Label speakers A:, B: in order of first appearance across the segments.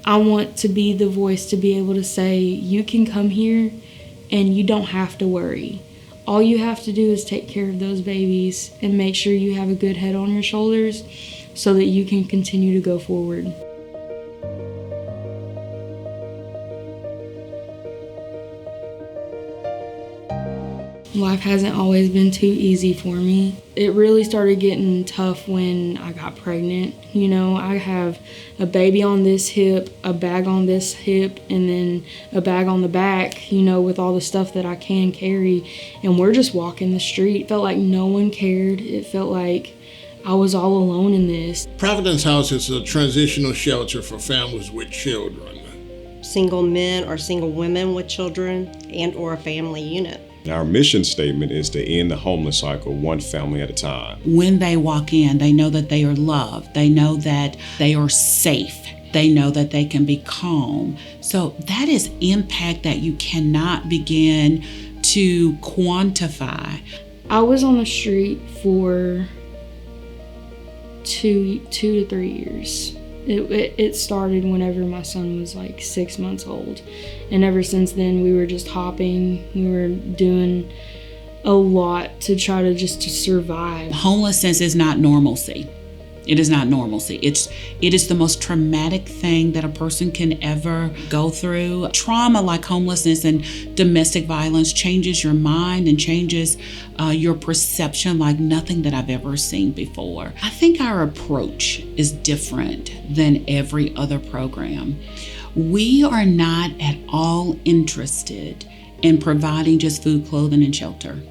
A: I want to be the voice to be able to say, you can come here and you don't have to worry. All you have to do is take care of those babies and make sure you have a good head on your shoulders so that you can continue to go forward. Life hasn't always been too easy for me. It really started getting tough when I got pregnant. You know, I have a baby on this hip, a bag on this hip, and then a bag on the back, you know, with all the stuff that I can carry. And we're just walking the street. It felt like no one cared. It felt like I was all alone in this.
B: Providence House is a transitional shelter for families with children.
C: Single men or single women with children and or a family unit.
D: Our mission statement is to end the homeless cycle one family at a time.
E: When they walk in, they know that they are loved. They know that they are safe. They know that they can be calm. So that is impact that you cannot begin to quantify.
A: I was on the street for two to 3 years. It started whenever my son was like 6 months old. And ever since then, we were just hopping. We were doing a lot to try to survive.
E: Homelessness is not normalcy. It is not normalcy. It is the most traumatic thing that a person can ever go through. Trauma like homelessness and domestic violence changes your mind and changes your perception like nothing that I've ever seen before. I think our approach is different than every other program. We are not at all interested in providing just food, clothing, and shelter.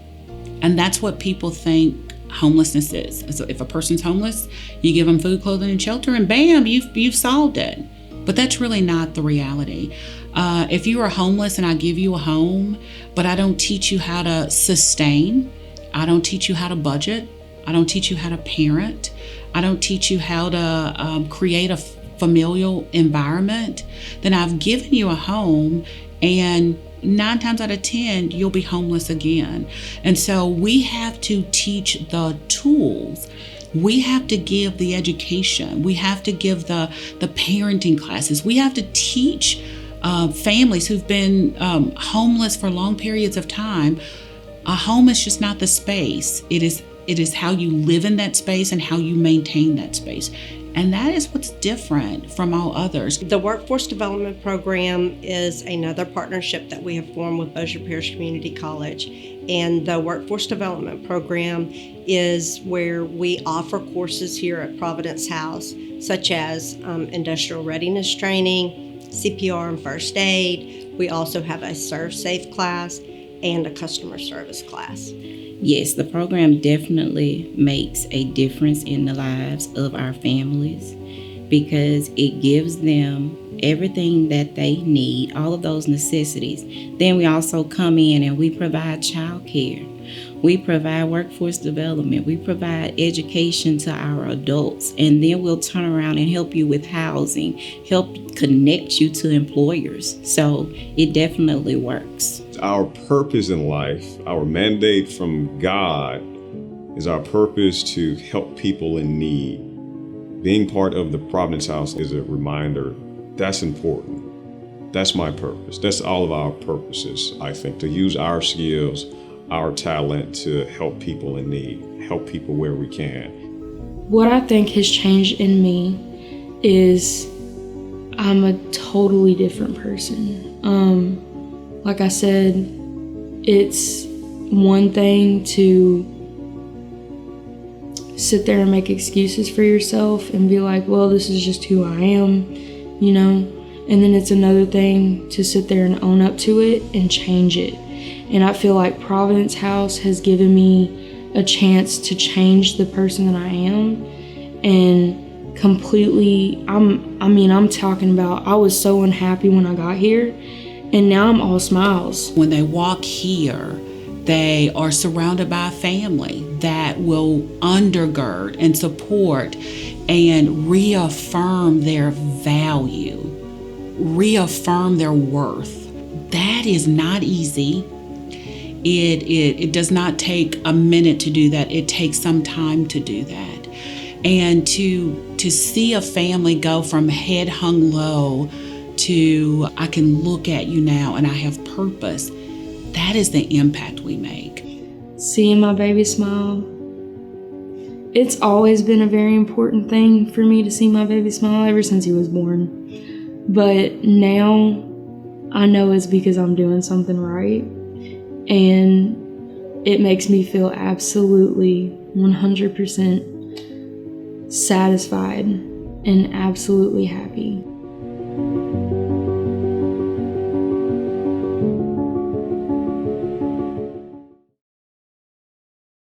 E: And that's what people think homelessness is. So if a person's homeless, you give them food, clothing, and shelter, and bam, you've solved it. But that's really not the reality. If you are homeless and I give you a home, but I don't teach you how to sustain, I don't teach you how to budget, I don't teach you how to parent, I don't teach you how to create a familial environment, then I've given you a home, and 9 times out of 10, you'll be homeless again. And so we have to teach the tools. We have to give the education. We have to give the parenting classes. We have to teach families who've been homeless for long periods of time. A home is just not the space. It is how you live in that space and how you maintain that space. And that is what's different from all others.
C: The Workforce Development Program is another partnership that we have formed with Bossier Parish Community College. And the Workforce Development Program is where we offer courses here at Providence House, such as industrial readiness training, CPR and first aid. We also have a Serve Safe class and a customer service class.
F: Yes, the program definitely makes a difference in the lives of our families because it gives them everything that they need, all of those necessities. Then we also come in and we provide childcare. We provide workforce development. We provide education to our adults. And then we'll turn around and help you with housing, help connect you to employers. So it definitely works.
D: Our purpose in life, our mandate from God, is our purpose to help people in need. Being part of the Providence House is a reminder that's important. That's my purpose. That's all of our purposes, I think, to use our skills, our talent to help people in need, help people where we can.
A: What I think has changed in me is I'm a totally different person. Like I said, it's one thing to sit there and make excuses for yourself and be like, well, this is just who I am, you know? And then it's another thing to sit there and own up to it and change it. And I feel like Providence House has given me a chance to change the person that I am and completely, I'm talking about, I was so unhappy when I got here. And now I'm all smiles.
E: When they walk here, they are surrounded by a family that will undergird and support and reaffirm their value, reaffirm their worth. That is not easy. It does not take a minute to do that. It takes some time to do that. And to see a family go from head hung low to I can look at you now and I have purpose, that is the impact we make.
A: Seeing my baby smile. It's always been a very important thing for me to see my baby smile ever since he was born. But now I know it's because I'm doing something right. And it makes me feel absolutely 100% satisfied and absolutely happy.